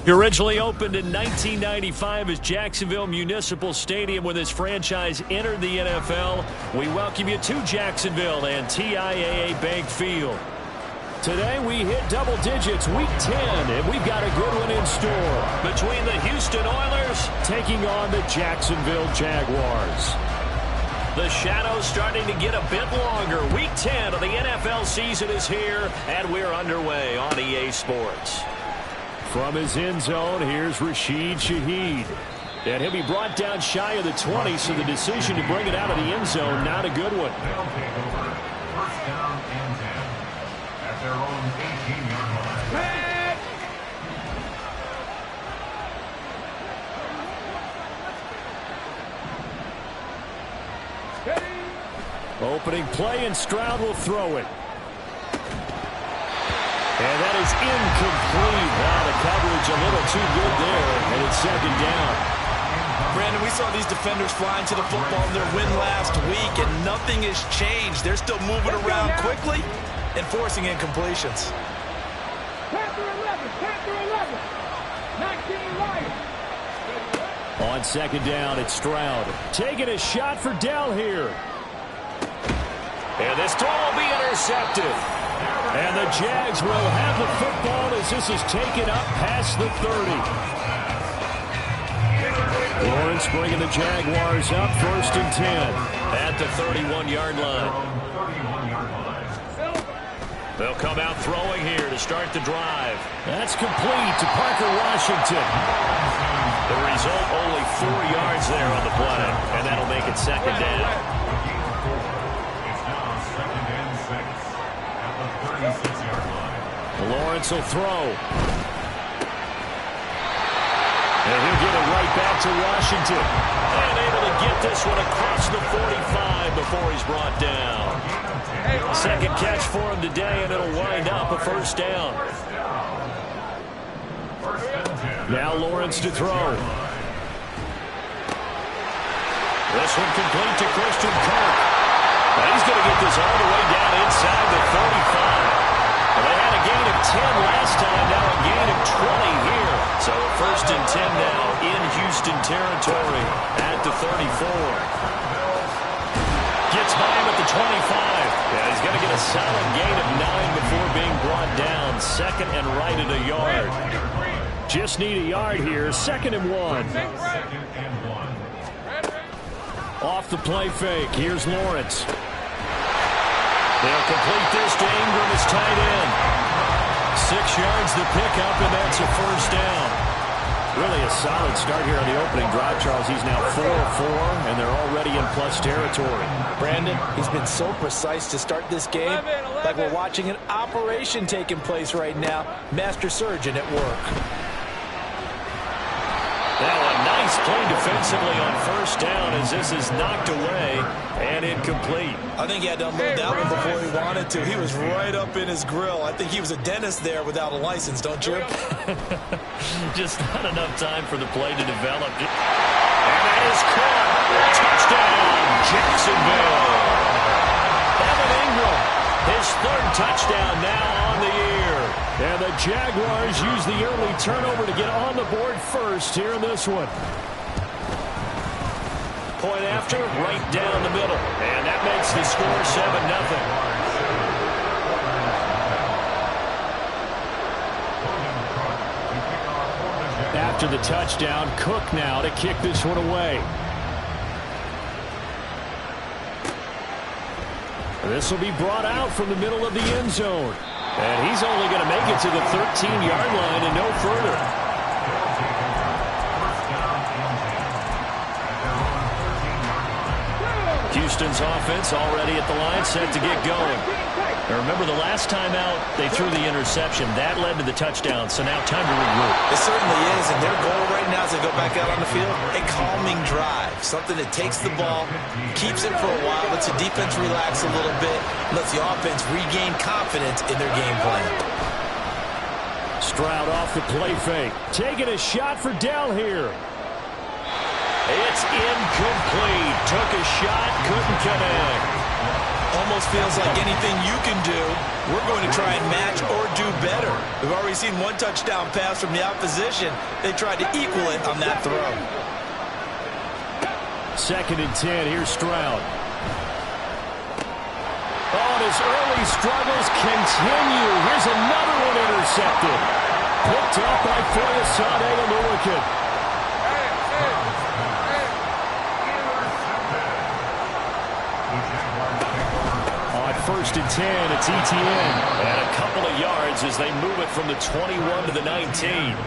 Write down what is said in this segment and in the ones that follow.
He originally opened in 1995 as Jacksonville Municipal Stadium when this franchise entered the NFL. We welcome you to Jacksonville and TIAA Bank Field. Today we hit double digits, week 10, and we've got a good one in store between the Houston Oilers taking on the Jacksonville Jaguars. The shadow's starting to get a bit longer. Week 10 of the NFL season is here, and we're underway on EA Sports. From his end zone, here's Rashid Shaheed. And he'll be brought down shy of the 20, so the decision to bring it out of the end zone, not a good one. First down and 10 at their own 18-yard line. Opening play, and Stroud will throw it. And that is incomplete. Wow, the coverage a little too good there, and it's second down. Brandon, we saw these defenders flying to the football in their win last week, and nothing has changed. They're still moving around quickly and forcing incompletions. Panther 11, Panther 11. 19 Lions. On second down, it's Stroud. Taking a shot for Dell here. And this throw will be intercepted. And the Jags will have the football as this is taken up past the 30. Lawrence bringing the Jaguars up, first and 10 at the 31-yard line. They'll come out throwing here to start the drive. That's complete to Parker Washington. The result, only 4 yards there on the play, and that'll make it second down. Lawrence will throw. And he'll get it right back to Washington. And able to get this one across the 45 before he's brought down. Second catch for him today, and it'll wind up a first down. Now Lawrence to throw. This one complete to Christian Kirk. And he's going to get this all the way down inside the 35. Well, they had a gain of 10 last time, now a gain of 20 here. So first and 10 now in Houston territory at the 34. Gets by him at the 25. Yeah, he's going to get a solid gain of 9 before being brought down. Second and right at a yard. Just need a yard here. Second and 1. Off the play fake. Here's Lawrence. They'll complete this to Ingram as tight end. 6 yards the pickup, and that's a first down. Really a solid start here on the opening drive, Charles. He's now 4 of 4, and they're already in plus territory. Brandon, he's been so precise to start this game, like we're watching an operation taking place right now. Master surgeon at work. Now a nice play defensively on first down as this is knocked away and incomplete. I think he had to unload that one before he wanted to. He was right up in his grill. I think he was a dentist there without a license, don't you? Just not enough time for the play to develop. And that is caught. Touchdown, Jacksonville. Evan Ingram, his third touchdown now on the year. And the Jaguars use the early turnover to get on the board first here in this one. Point after, right down the middle. And that makes the score 7-0. After the touchdown, Cook now to kick this one away. This will be brought out from the middle of the end zone. And he's only going to make it to the 13-yard line and no further. Houston's offense already at the line, set to get going. Now remember, the last time out, they threw the interception. That led to the touchdown, so now time to regroup. It certainly is, and their goal right now as they go back out on the field, a calming drive. Something that takes the ball, keeps it for a while, lets the defense relax a little bit, lets the offense regain confidence in their game plan. Stroud off the play fake. Taking a shot for Dell here. It's incomplete. Took a shot, couldn't connect. almost feels like anything you can do, we're going to try and match or do better. We've already seen one touchdown pass from the opposition. They tried to equal it on that throw. 2nd and 10. Here's Stroud. Oh, and his early struggles continue. Here's another one intercepted. Picked up by Foyesade Oluokun. On 1st and 10, it's ETN. And a couple of yards as they move it from the 21 to the 19.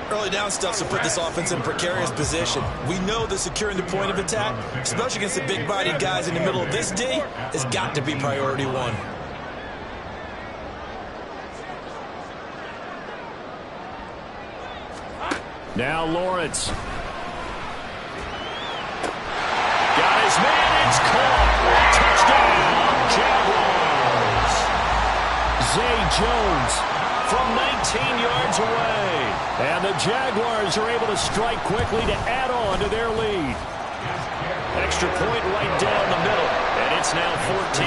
Early down stuff to put this offense in precarious position. We know that securing the point of attack, especially against the big-bodied guys in the middle of this D, has got to be priority one. Now Lawrence. Got his man, it's caught. Touchdown, Jaguars. Zay Jones from 19 yards away. And the Jaguars are able to strike quickly to add on to their lead. Extra point right down the middle. And it's now 14-0.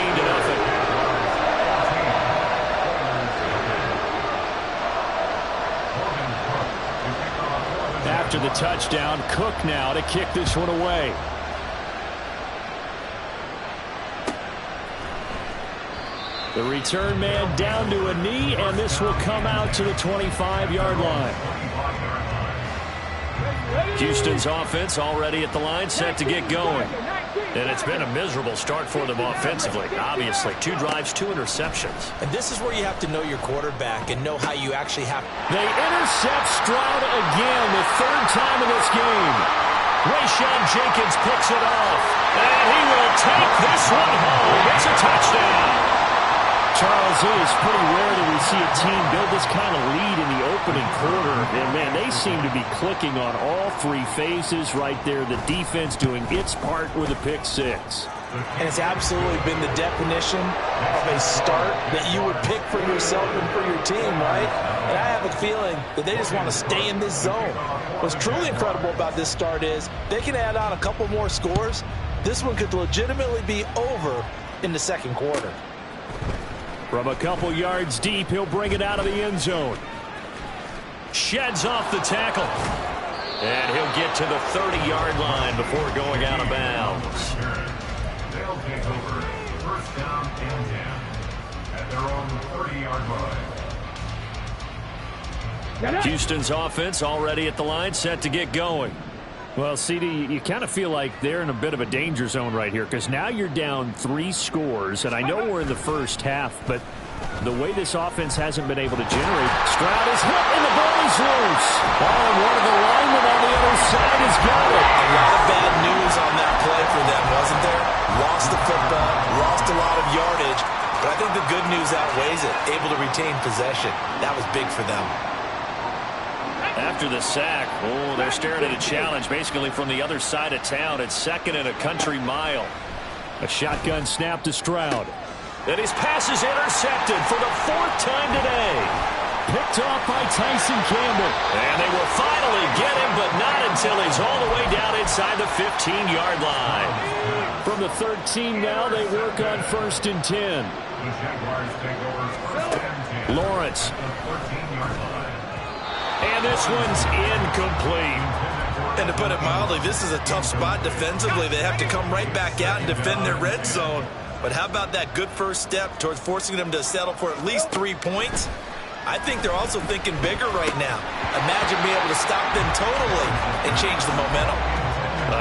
After the touchdown, Cook now to kick this one away. The return man down to a knee, and this will come out to the 25-yard line. Houston's offense already at the line, set to get going. And it's been a miserable start for them offensively, obviously. 2 drives, 2 interceptions. And this is where you have to know your quarterback and know how you actually have. They intercept Stroud again, the 3rd time in this game. Rayshawn Jenkins picks it off. And he will take this one home. It's a touchdown. Charles, it is pretty rare that we see a team build this kind of lead in the opening quarter. And, man, they seem to be clicking on all 3 phases right there. The defense doing its part with a pick 6. And it's absolutely been the definition of a start that you would pick for yourself and for your team, right? And I have a feeling that they just want to stay in this zone. What's truly incredible about this start is they can add on a couple more scores. This one could legitimately be over in the 2nd quarter. From a couple yards deep, he'll bring it out of the end zone. Sheds off the tackle. And he'll get to the 30-yard line before going out of bounds. They'll take over 1st down and 10 at their own 30-yard line. Houston's offense already at the line, set to get going. Well, CD, you kind of feel like they're in a bit of a danger zone right here because now you're down 3 scores, and I know we're in the first half, but the way this offense hasn't been able to generate, Stroud is hit and the ball is loose. Oh, and one of the linemen on the other side has got it. A lot of bad news on that play for them, wasn't there? Lost the football, lost a lot of yardage, but I think the good news outweighs it. Able to retain possession. That was big for them. After the sack, oh, they're staring at a challenge basically from the other side of town. It's 2nd and a country mile. A shotgun snap to Stroud. And his pass is intercepted for the 4th time today. Picked off by Tyson Campbell. And they will finally get him, but not until he's all the way down inside the 15-yard line. From the 13 now, they work on 1st and 10. The Jaguars take over 1st and 10. Lawrence. The 14-yard line. And this one's incomplete. And to put it mildly, this is a tough spot defensively. They have to come right back out and defend their red zone. But how about that good first step towards forcing them to settle for at least 3 points? I think they're also thinking bigger right now. Imagine being able to stop them totally and change the momentum.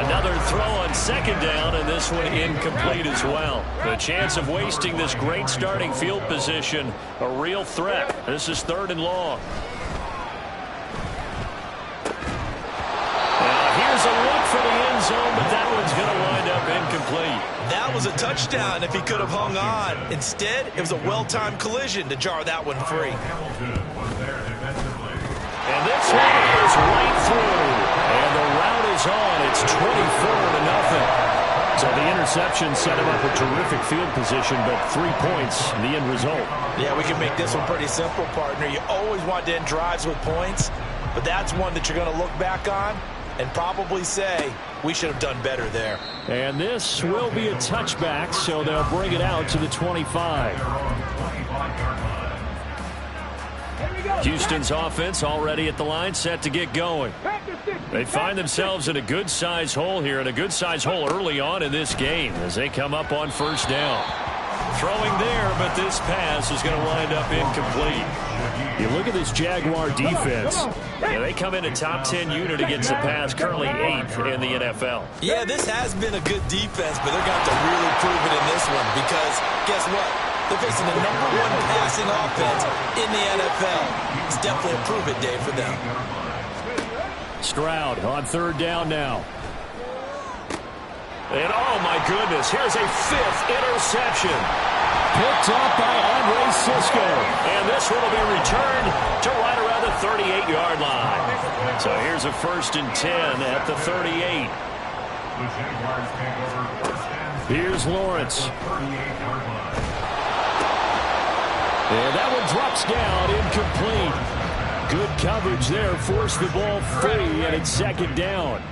Another throw on 2nd down, and this one incomplete as well. The chance of wasting this great starting field position, a real threat. This is 3rd and long. Here's a look for the end zone, but that one's going to wind up incomplete. That was a touchdown if he could have hung on. Instead, it was a well-timed collision to jar that one free. And this one is right through. And the route is on. It's 24-0. So the interception set him up a terrific field position, but 3 points, the end result. Yeah, we can make this one pretty simple, partner. You always want to end drives with points, but that's one that you're going to look back on and probably say, We should have done better there. And this will be a touchback, so they'll bring it out to the 25. Houston's offense already at the line, set to get going. They find themselves in a good-sized hole here, and a good-sized hole early on in this game as they come up on first down. Throwing there, but this pass is going to wind up incomplete. You look at this Jaguar defense. Yeah, they come in a top 10 unit against the pass, currently 8th in the NFL. Yeah, this has been a good defense, but they're going to have to really prove it in this one because guess what? They're facing the #1 passing offense in the NFL. It's definitely a prove-it day for them. Stroud on third down now. And oh my goodness, here's a 5th interception. Picked up by Andre Cisco. And this one will be returned to right around the 38-yard line. So here's a 1st and 10 at the 38. Here's Lawrence. And that one drops down, incomplete. Good coverage there, forced the ball free, and it's 2nd down.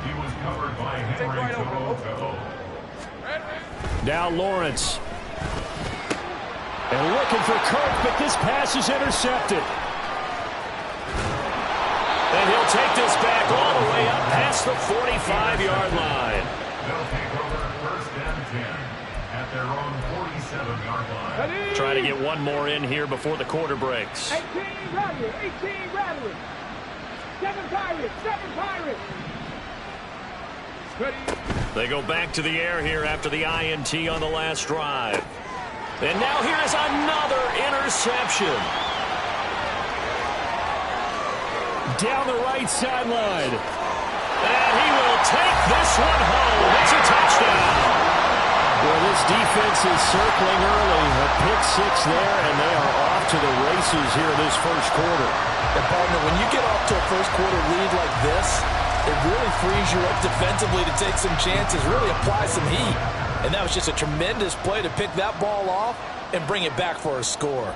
He was covered by Henry To'o. Now Lawrence. And looking for Kirk, but this pass is intercepted. And he'll take this back all the way up past the 45-yard line. They'll take over 1st and 10 at their own 47-yard line. Trying to get one more in here before the quarter breaks. 18 Rattler, 18 Rattler. 7 Pirates, 7 Pirates. They go back to the air here after the INT on the last drive. And now here is another interception. Down the right sideline. And he will take this one home. It's a touchdown. Well, this defense is circling early. A pick 6 there, and they are off to the races here in this first quarter. And partner, when you get off to a first quarter lead like this, it really frees you up defensively to take some chances, really apply some heat. And that was just a tremendous play to pick that ball off and bring it back for a score.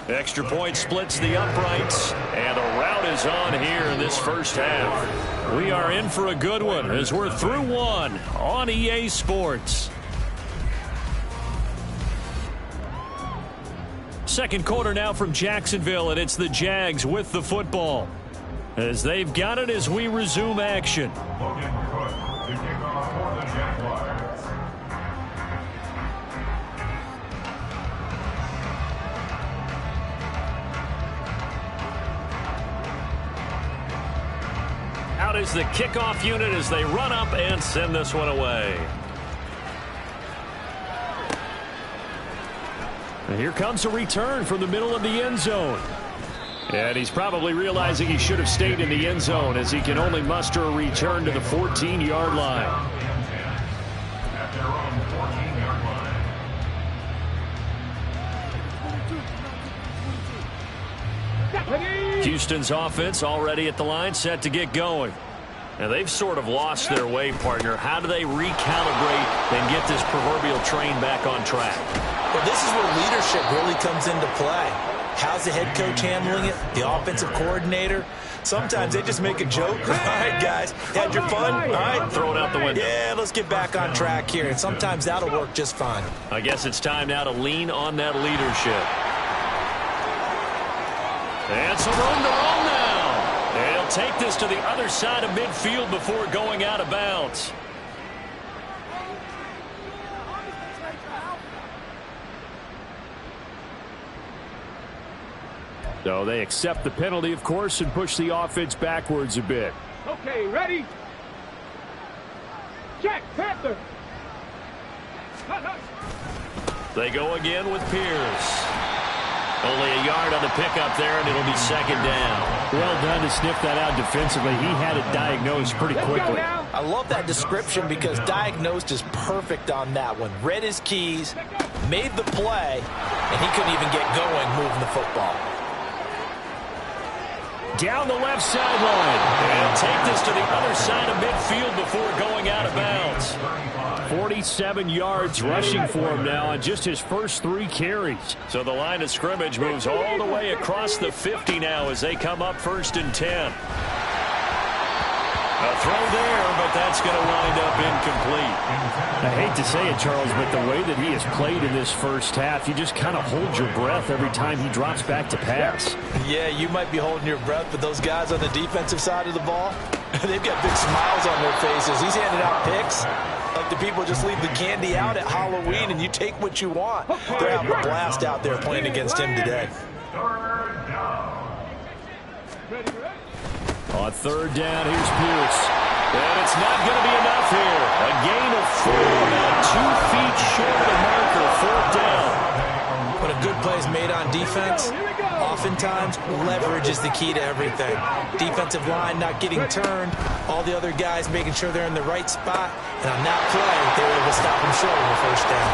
Extra point splits the uprights, and the route is on here in this first half. We are in for a good one as we're through one on EA Sports. Second quarter now from Jacksonville, and it's the Jags with the football. As they've got it as we resume action. Logan Cook to kick off for the Jaguars. Out is the kickoff unit as they run up and send this one away. And here comes a return from the middle of the end zone. And he's probably realizing he should have stayed in the end zone as he can only muster a return to the 14-yard line. At their own 14-yard line. Houston's offense already at the line, set to get going. And they've sort of lost their way, partner. How do they recalibrate and get this proverbial train back on track? Well, this is where leadership really comes into play. How's the head coach handling it? The offensive coordinator? Sometimes they just make a joke. All right, guys, had your fun? All right, throw it out the window. Yeah, let's get back on track here. And sometimes that'll work just fine. I guess it's time now to lean on that leadership. And some room to roll now. And he'll take this to the other side of midfield before going out of bounds. So they accept the penalty, of course, and push the offense backwards a bit. Okay, ready? Check, Panther. They go again with Pierce. Only a yard on the pickup there, and it'll be 2nd down. Well done to sniff that out defensively. He had it diagnosed pretty quickly. I love that description because diagnosed is perfect on that one. Read his keys, made the play, and he couldn't even get going moving the football. Down the left sideline. And take this to the other side of midfield before going out of bounds. 47 yards rushing for him now on just his first 3 carries. So the line of scrimmage moves all the way across the 50 now as they come up 1st and 10. A throw there, but that's going to wind up incomplete. I hate to say it, Charles, but the way that he has played in this first half, you just kind of hold your breath every time he drops back to pass. Yeah, you might be holding your breath, but those guys on the defensive side of the ball, they've got big smiles on their faces. He's handing out picks like the people just leave the candy out at Halloween and you take what you want. They're having a blast out there playing against him today. On 3rd down, here's Pierce. And it's not going to be enough here. A gain of 4, about 2 feet short of the marker, 4th down. When a good play is made on defense, oftentimes leverage is the key to everything. Defensive line not getting turned, all the other guys making sure they're in the right spot. And on that play, they were able to stop him short of the 1st down.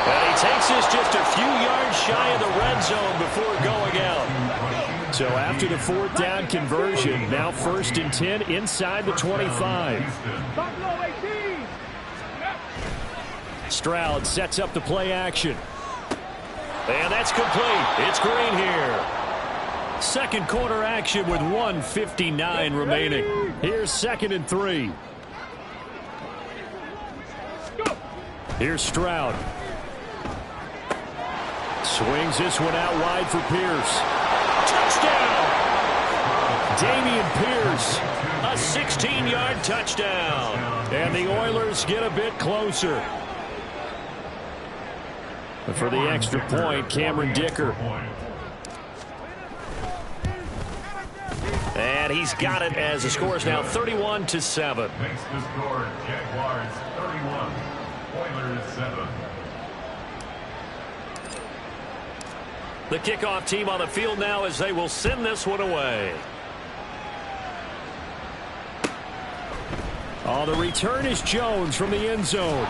And he takes this just a few yards shy of the red zone before going out. So after the 4th down conversion, now 1st and 10 inside the 25. Stroud sets up the play action. And that's complete. It's Green here. 2nd quarter action with 1:59 remaining. Here's 2nd and 3. Here's Stroud. Swings this one out wide for Pierce. Touchdown! Dameon Pierce, a 16-yard touchdown. And the Oilers get a bit closer. But for the extra point, Cameron Dicker. And he's got it as the score is now 31-7. Makes the score Jaguars 31, Oilers 7. The kickoff team on the field now as they will send this one away. On the return is Jones from the end zone.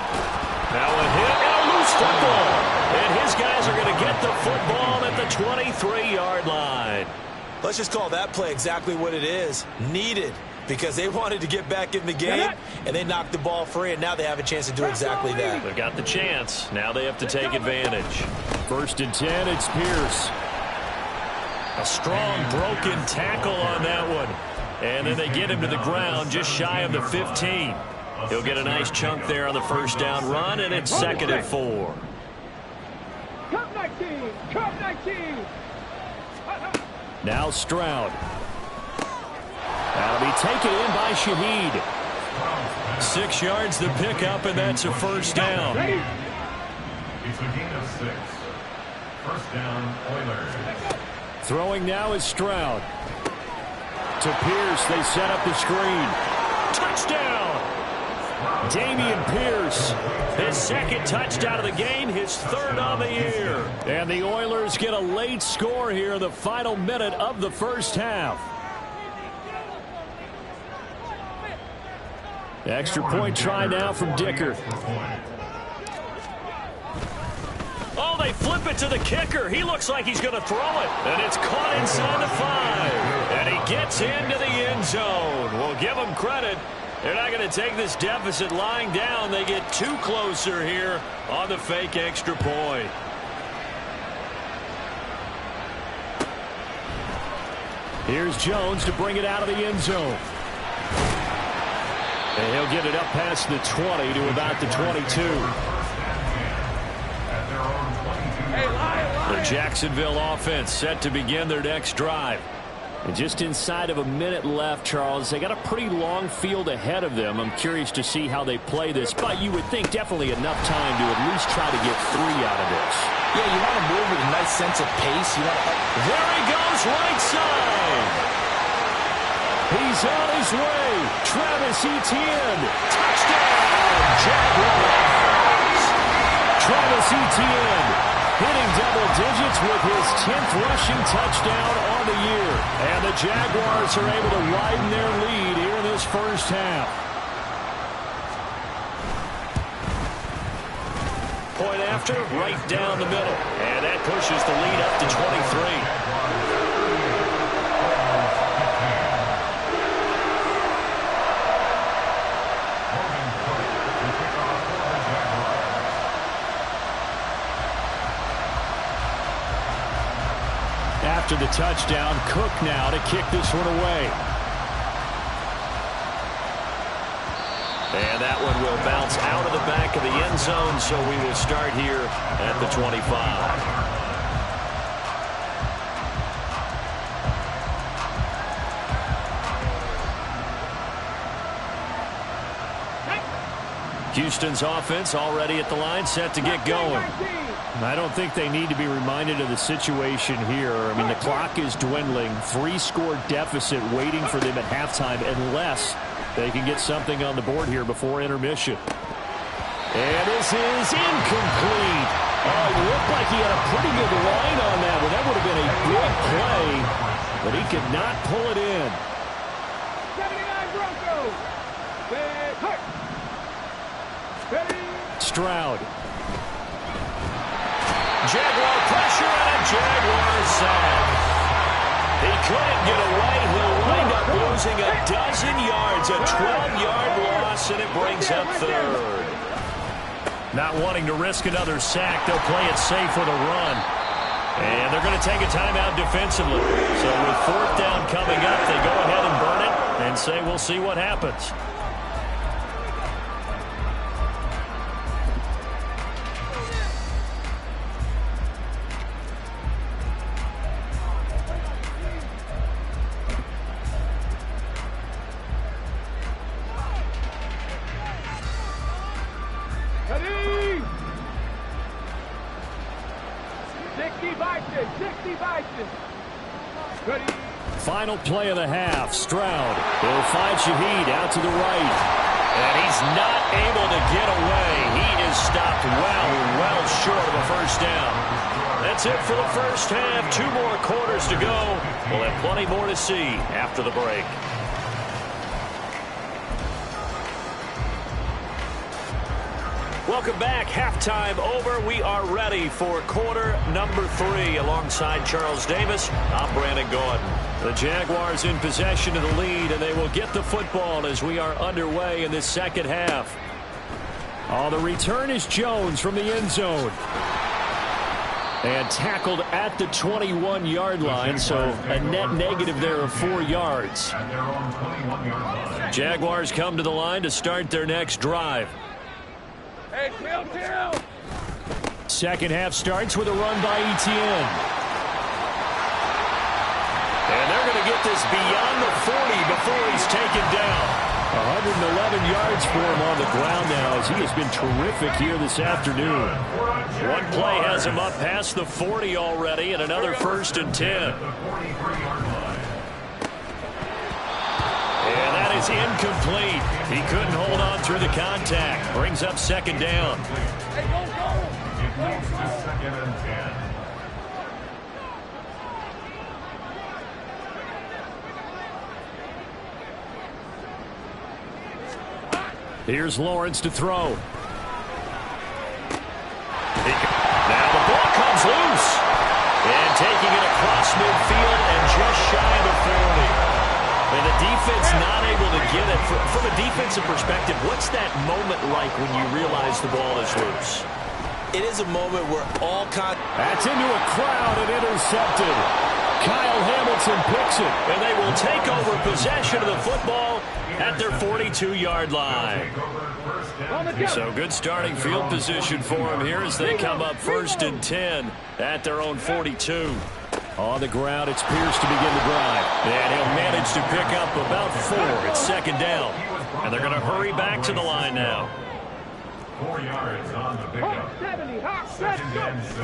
Now a hit and a loose football. And his guys are going to get the football at the 23-yard line. Let's just call that play exactly what it is. Needed. Because they wanted to get back in the game, and they knocked the ball free, and now they have a chance to do exactly that. They've got the chance. Now they have to take advantage. 1st and 10, it's Pierce. A strong broken tackle on that one. And then they get him to the ground just shy of the 15. He'll get a nice chunk there on the 1st down run, and it's 2nd and 4. Cup 19! Cup 19! Now Stroud. That'll be taken in by Shaheed. 6 yards the pickup, and that's a 1st down. It's a gain of 6. 1st down, Oilers. Throwing now is Stroud. To Pierce, they set up the screen. Touchdown! Dameon Pierce, his 2nd touchdown of the game, his 3rd on the year. And the Oilers get a late score here in the final minute of the 1st half. Extra point try now from Dicker. Oh, they flip it to the kicker. He looks like he's going to throw it. And it's caught inside the 5. And he gets into the end zone. We'll give him credit. They're not going to take this deficit lying down. They get 2 closer here on the fake extra point. Here's Jones to bring it out of the end zone. And he'll get it up past the 20 to about the 22. The Jacksonville offense set to begin their next drive. And just inside of a minute left, Charles. They got a pretty long field ahead of them. I'm curious to see how they play this, but you would think definitely enough time to at least try to get 3 out of this. Yeah, you want to move with a nice sense of pace. There he goes, right side. He's on his way. Travis Etienne. Touchdown, Jaguars. Travis Etienne hitting double digits with his 10th rushing touchdown on the year. And the Jaguars are able to widen their lead here in this 1st half. Point after, right down the middle. And that pushes the lead up to 23. after the touchdown. Cook now to kick this one away. And that one will bounce out of the back of the end zone, so we will start here at the 25. Houston's offense already at the line, set to get going. I don't think they need to be reminded of the situation here. I mean, the clock is dwindling. 3-score deficit waiting for them at halftime unless they can get something on the board here before intermission. And this is incomplete. Oh, it looked like he had a pretty good line on that one. That would have been a big play, but he could not pull it in. 79 Broncos. Big hut. Stroud. Jaguar pressure and a Jaguar sack. He couldn't get away. He'll wind up losing a dozen yards, a 12-yard loss, and it brings up third. Not wanting to risk another sack, they'll play it safe with a run. And they're going to take a timeout defensively. So with fourth down coming up, they go ahead and burn it and say we'll see what happens. Final play of the half. Stroud. He'll find Shaheed out to the right. And he's not able to get away. He is stopped well short of a first down. That's it for the first half. 2 more quarters to go. We'll have plenty more to see after the break. Welcome back. Halftime over. We are ready for quarter number 3. Alongside Charles Davis, I'm Brandon Gordon. The Jaguars in possession of the lead, and they will get the football as we are underway in this second half. Oh, the return is Jones from the end zone. And tackled at the 21-yard line, so a net negative there of 4 yards. Jaguars come to the line to start their next drive. Hey, kill. Second half starts with a run by Etienne. And they're going to get this beyond the 40 before he's taken down. 111 yards for him on the ground now as he has been terrific here this afternoon. One play has him up past the 40 already, and another 1st and 10. And that is incomplete. He couldn't hold on through the contact. Brings up 2nd down. It moves to 2nd and 10. Here's Lawrence to throw. Now the ball comes loose. And taking it across midfield and just shy of the 40. And the defense not able to get it. From a defensive perspective, what's that moment like when you realize the ball is loose? It is a moment where all That's into a crowd and intercepted. Kyle Hamilton picks it. And they will take over possession of the football at their 42-yard line. So good starting field position for them here as they come up 1st and 10 at their own 42. On the ground, it's Pierce to begin the drive. And he'll manage to pick up about 4. It's 2nd down. And they're going to hurry back to the line now. 4 yards on the pickup. 2nd and 6.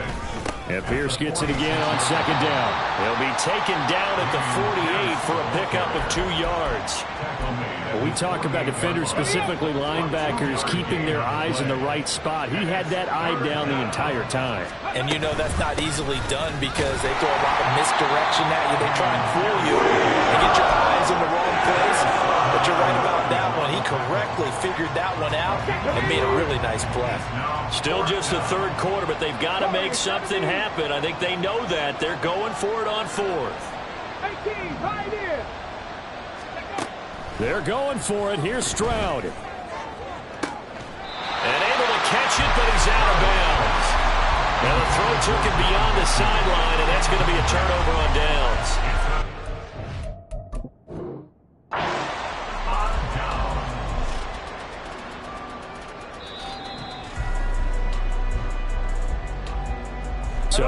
And Pierce gets it again on 2nd down. He'll be taken down at the 48 for a pickup of 2 yards. When we talk about defenders, specifically linebackers, keeping their eyes in the right spot, he had that eye down the entire time. And you know that's not easily done because they throw a lot of misdirection at you. They try and fool you. They get your eyes in the wrong place. But you're right about that one. He correctly figured that one out and made a really nice play. Still just the 3rd quarter, but they've got to make something happen. I think they know that. They're going for it on 4th. 18, right in. They're going for it. Here's Stroud. And able to catch it, but he's out of bounds. And the throw took it beyond the sideline, and that's going to be a turnover on down.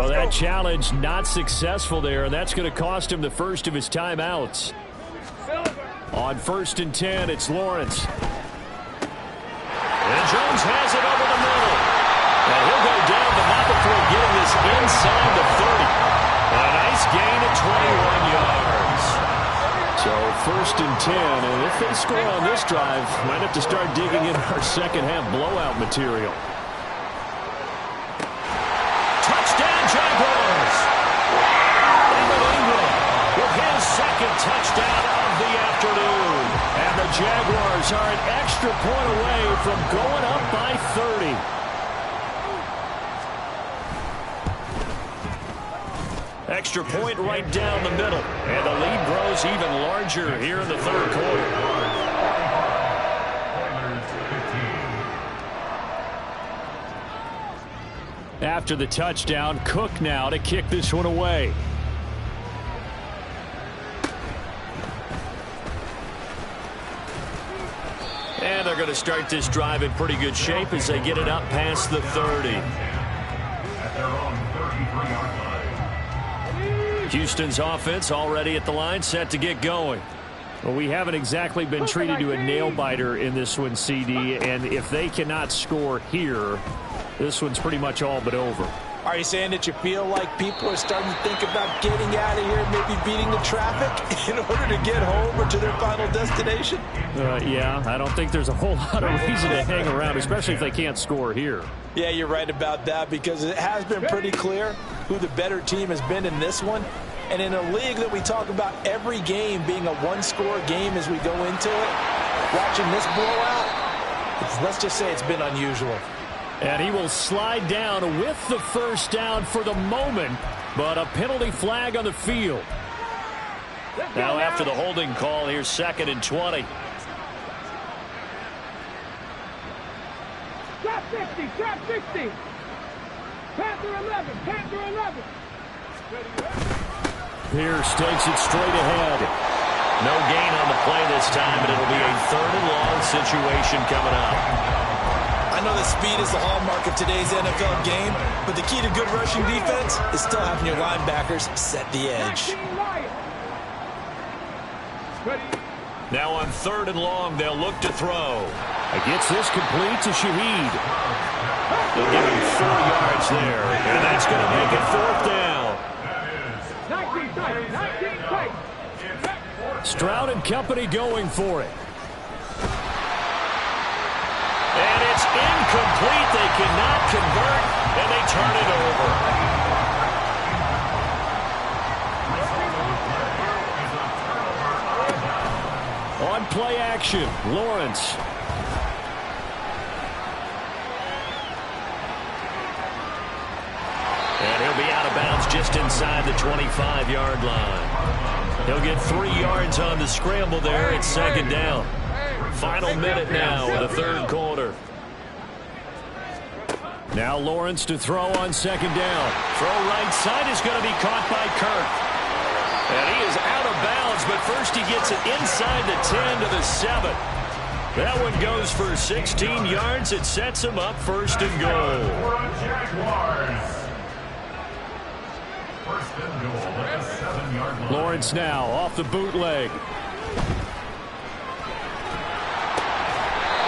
So that challenge not successful there, and that's going to cost him the first of his timeouts. On 1st and 10, it's Lawrence. And Jones has it over the middle. And he'll go down, but not before getting this inside the 30. A nice gain of 21 yards. So 1st and 10, and if they score on this drive, might have to start digging in our second half blowout material. Touchdown, Jaguars. Evan Ingram with his second touchdown of the afternoon. And the Jaguars are an extra point away from going up by 30. Extra point right down the middle. And the lead grows even larger here in the third quarter. After the touchdown, Cook now to kick this one away. And they're going to start this drive in pretty good shape as they get it up past the 30. At their own 33-yard line. Houston's offense already at the line, set to get going. Well, we haven't exactly been treated to a nail-biter in this one, CD, and if they cannot score here, this one's pretty much all but over. Are you saying that you feel like people are starting to think about getting out of here, maybe beating the traffic in order to get home or to their final destination? Yeah, I don't think there's a whole lot of reason to hang around, especially if they can't score here. Yeah, you're right about that, because it has been pretty clear who the better team has been in this one. And in a league that we talk about every game being a one-score game as we go into it, watching this blowout, let's just say it's been unusual. And he will slide down with the first down for the moment, but a penalty flag on the field. Now after the holding call, here's 2nd and 20. Trap 60, trap 60. Panther 11, Panther 11. Pierce takes it straight ahead. No gain on the play this time, but it'll be a 3rd and long situation coming up. I know that speed is the hallmark of today's NFL game, but the key to good rushing defense is still having your linebackers set the edge. Now on 3rd and long, they'll look to throw. Gets this complete to Shaheed. They'll give him 4 yards there, and that's going to make it 4th down. 19 tight, 19 tight. Stroud and company going for it. And it's incomplete. They cannot convert, and they turn it over. On play action, Lawrence. And he'll be out of bounds just inside the 25-yard line. He'll get 3 yards on the scramble there. It's 2nd down. Final minute now of the 3rd quarter. Now Lawrence to throw on 2nd down. Throw right side is going to be caught by Kirk. And he is out of bounds, but first he gets it inside the 10 to the 7. That one goes for 16 yards. It sets him up 1st and goal. First and goal at the 7-yard line. Lawrence now off the bootleg.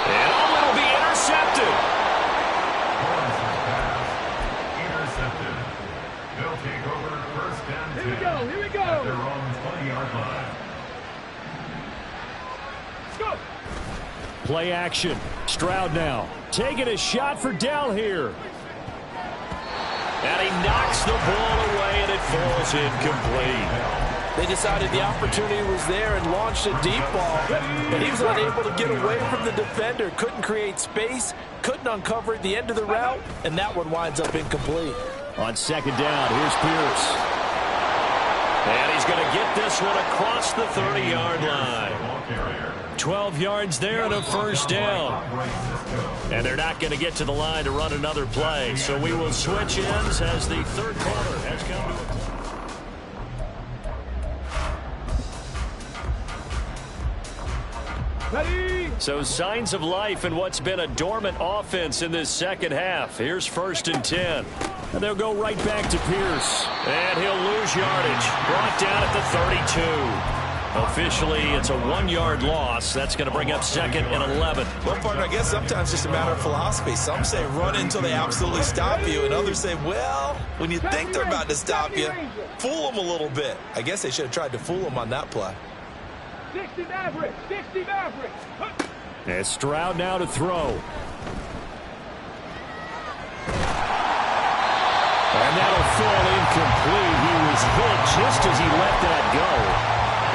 And it'll be intercepted. Lawrence's pass intercepted. They'll take over 1st and 10. Here we go, here we go. At their own 20-yard line. Let's go. Play action. Stroud now taking a shot for Dell here. And he knocks the ball away, and it falls incomplete. They decided the opportunity was there and launched a deep ball, but he was unable to get away from the defender. Couldn't create space, couldn't uncover at the end of the route, and that one winds up incomplete. On 2nd down, here's Pierce. And he's going to get this one across the 30-yard line. 12 yards there and a 1st down. And they're not going to get to the line to run another play. So we will switch ends as the 3rd quarter has come to a close. Ready. So signs of life in what's been a dormant offense in this second half. Here's 1st and 10. And they'll go right back to Pierce. And he'll lose yardage. Brought down at the 32. Officially, it's a 1-yard loss. That's going to bring up 2nd and 11. Well, partner, I guess sometimes just a matter of philosophy. Some say run until they absolutely stop you, and others say, well, when you think they're about to stop you, fool them a little bit. I guess they should have tried to fool them on that play. 60 Maverick, 60 Maverick. And Stroud now to throw. And that'll fall incomplete. He was hit just as he let that go.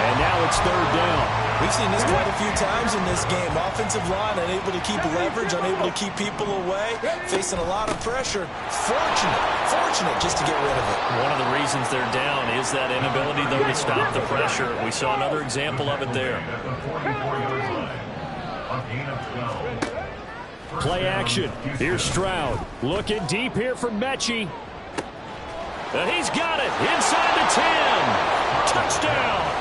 And now it's 3rd down. We've seen this quite a few times in this game. Offensive line unable to keep leverage, unable to keep people away, facing a lot of pressure. Fortunate just to get rid of it. One of the reasons they're down is that inability, though, to stop the pressure. We saw another example of it there. Play action. Here's Stroud. Looking deep here for Mechie. And he's got it inside the 10. Touchdown.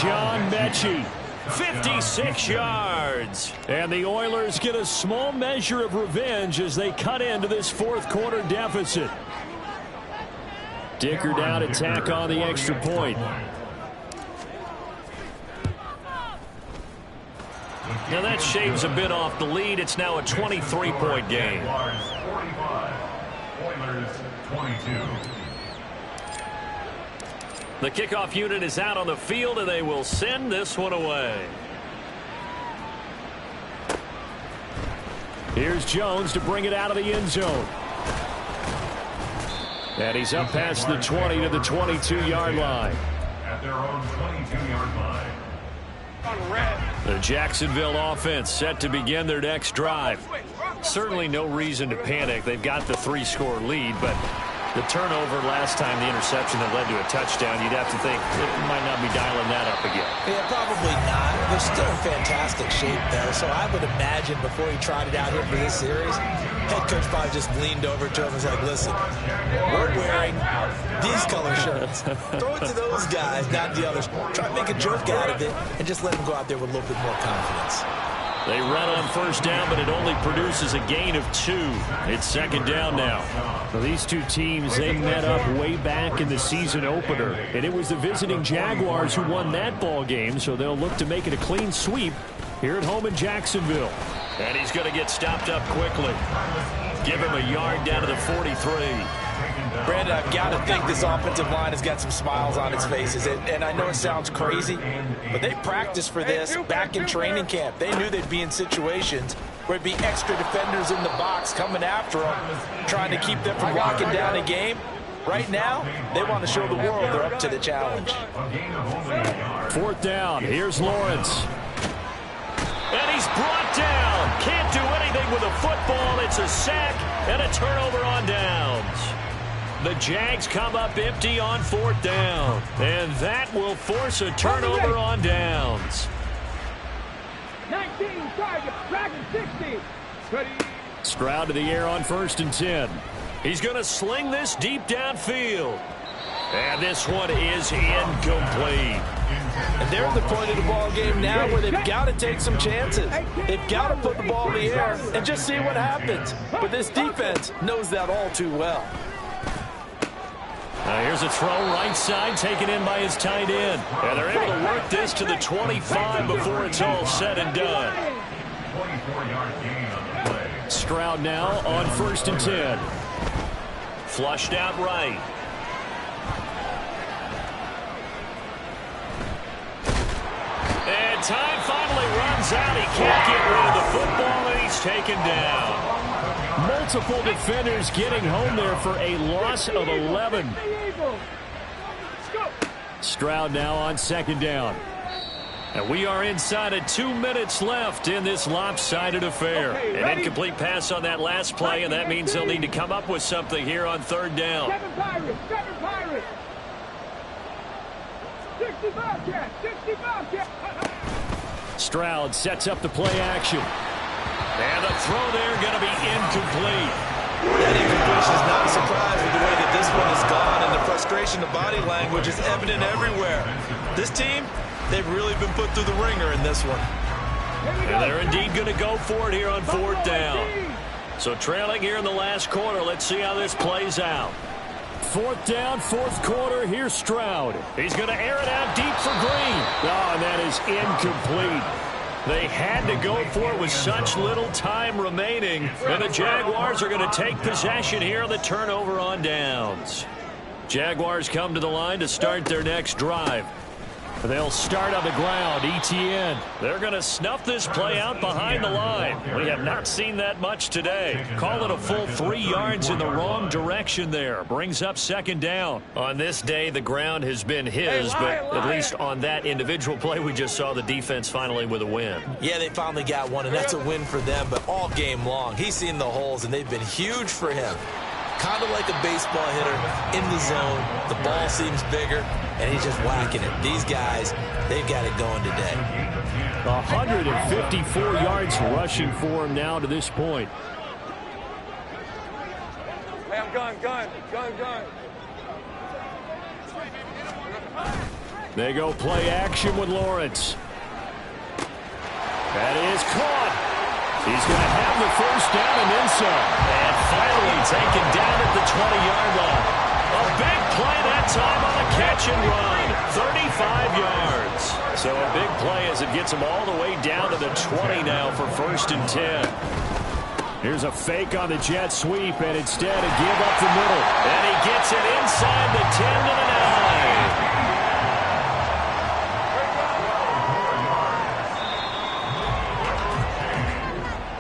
John Mechie. 56 yards. And the Oilers get a small measure of revenge as they cut into this 4th quarter deficit. Dicker down to tack on the extra point. Now that shaves a bit off the lead. It's now a 23-point game. Oilers 22. The kickoff unit is out on the field, and they will send this one away. Here's Jones to bring it out of the end zone. And he's up past the 20 to the 22-yard line. At their own 22-yard line. The Jacksonville offense set to begin their next drive. Certainly no reason to panic. They've got the 3-score lead, but the turnover last time, the interception that led to a touchdown, you'd have to think it might not be dialing that up again. Yeah, probably not. They're still in fantastic shape, though, so I would imagine before he tried it out here for this series, head coach probably just leaned over to him and was like, listen, we're wearing these color shirts. Throw it to those guys, not the others. Try to make a joke out of it and just let them go out there with a little bit more confidence. They run on 1st down, but it only produces a gain of 2. It's 2nd down now. Well, these two teams, they met up way back in the season opener. And it was the visiting Jaguars who won that ball game, so they'll look to make it a clean sweep here at home in Jacksonville. And he's going to get stopped up quickly. Give him a yard down to the 43. Brandon, I've got to think this offensive line has got some smiles on its faces. And I know it sounds crazy, but they practiced for this back in training camp. They knew they'd be in situations where it'd be extra defenders in the box coming after them, trying to keep them from locking down a game. Right now, they want to show the world they're up to the challenge. 4th down. Here's Lawrence. And he's brought down. Can't do anything with a football. It's a sack and a turnover on downs. The Jags come up empty on 4th down. And that will force a turnover on downs. 19 target, Dragon 60. Ready. Stroud to the air on 1st and 10. He's going to sling this deep downfield. And this one is incomplete. And they're at the point of the ball game now where they've got to take some chances. They've got to put the ball in the air and just see what happens. But this defense knows that all too well. Now here's a throw right side taken in by his tight end. And they're able to work this to the 25 before it's all said and done. 24-yard gain on the play. Stroud now on 1st and 10. Flushed out right. And time finally runs out. He can't get rid of the football, and he's taken down. Multiple defenders getting home there for a loss of 11. Stroud now on 2nd down. And we are inside of 2 minutes left in this lopsided affair. An incomplete pass on that last play, and that means they'll need to come up with something here on 3rd down. 7 Pirates. 65 cat, 65 cat. Stroud sets up the play action. And the throw there going to be incomplete. That incompletion is not a surprise with the way that this one has gone, and the frustration of body language is evident everywhere. This team, they've really been put through the ringer in this one. And they're indeed going to go for it here on 4th down. So trailing here in the last quarter. Let's see how this plays out. 4th down, 4th quarter. Here's Stroud. He's going to air it out deep for Green. Oh, and that is incomplete. They had to go for it with such little time remaining. And the Jaguars are going to take possession here on the turnover on downs. Jaguars come to the line to start their next drive. They'll start on the ground. Etienne. They're going to snuff this play out behind the line. We have not seen that much today. Call it a full 3 yards in the wrong direction there. Brings up 2nd down. On this day, the ground has been his, but at least on that individual play, we just saw the defense finally with a win. Yeah, they finally got one, and that's a win for them, but all game long, he's seen the holes, and they've been huge for him. Kind of like a baseball hitter in the zone. The ball seems bigger, and he's just whacking it. These guys, they've got it going today. 154 yards rushing for him now to this point. Hey, I'm gun. They go play action with Lawrence. That is caught. He's going to have the 1st down and then some. And finally taken down at the 20-yard line. A big play that time on a catch and run. 35 yards. So a big play as it gets him all the way down to the 20 now for 1st and 10. Here's a fake on the jet sweep, and instead a give up the middle. And he gets it inside the 10 to the 9.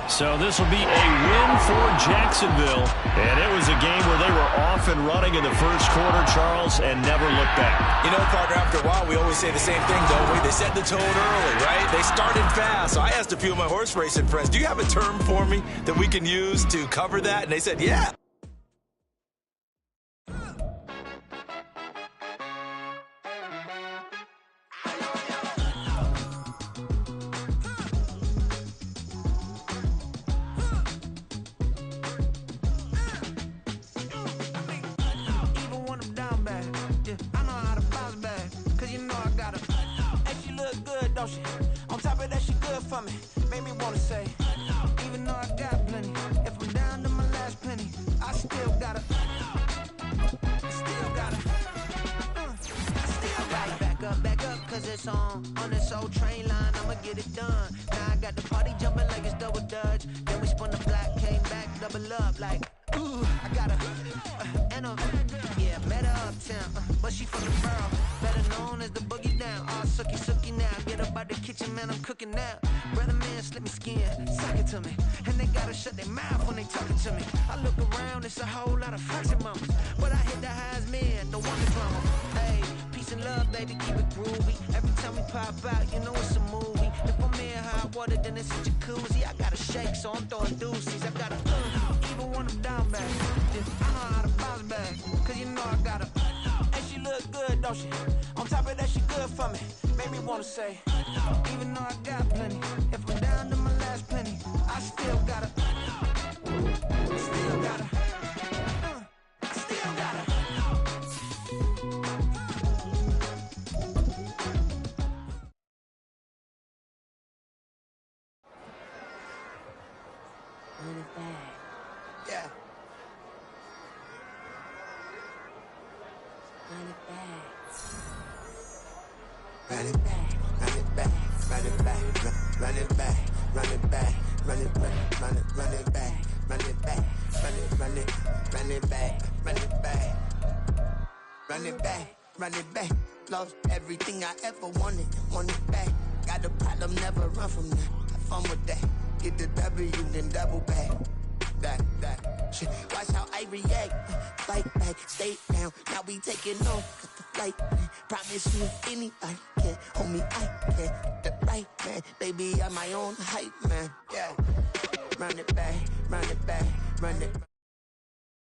So this will be a win for Jacksonville. And it was a game where they were off and running in the 1st quarter, Charles, and never looked back. You know, partner, after a while, we always say the same thing, don't we? They set the tone early, right? They started fast. So I asked a few of my horse racing friends, do you have a term for me that we can use to cover that? And they said, yeah. On top of that, she good for me. Made me wanna say, even though I got plenty, if I'm down to my last penny, I still gotta back up, cause it's on this old train line, I'ma get it done. Now I got the party jumping like it's double dutch. Then we spun the block, came back, double up like, ooh, I got yeah, met her uptown, but she from the borough, better known as the boogie down. All sookie now, get up out the kitchen, man, I'm cooking now. Brother man, slip me skin, suck it to me, and they gotta shut their mouth when they talking to me. I look around, it's a whole lot of flexing mamas, but I hit the highs, man, the one drama. Hey, peace and love, baby, keep it groovy. Every time we pop out, you know it's a movie. If I'm in hot water, then it's a jacuzzi. I gotta shake, so I'm throwing deuces. I gotta even when I'm down back. I know how to bounce back, cause you know I gotta. And she look good, don't she? On top of that, she good for me. Made me wanna say, even though I got plenty, if I'm down to my last penny, I still gotta. Yeah. Run it back, run it back, run it back, run it back, run it back, run it back, run it back, run it back, run it back, run it back, run it back, run it back. Lost everything I ever wanted, want it back. Got a problem, never run from that. Have fun with that. Get the W, then double back. That shit. Watch how I react. Fight back, stay down. Now we taking off. Got the flight. Promise you, anybody can. Homie, I can. The right man, baby, I'm my own hype man. Yeah. Run it back, run it back, run it back.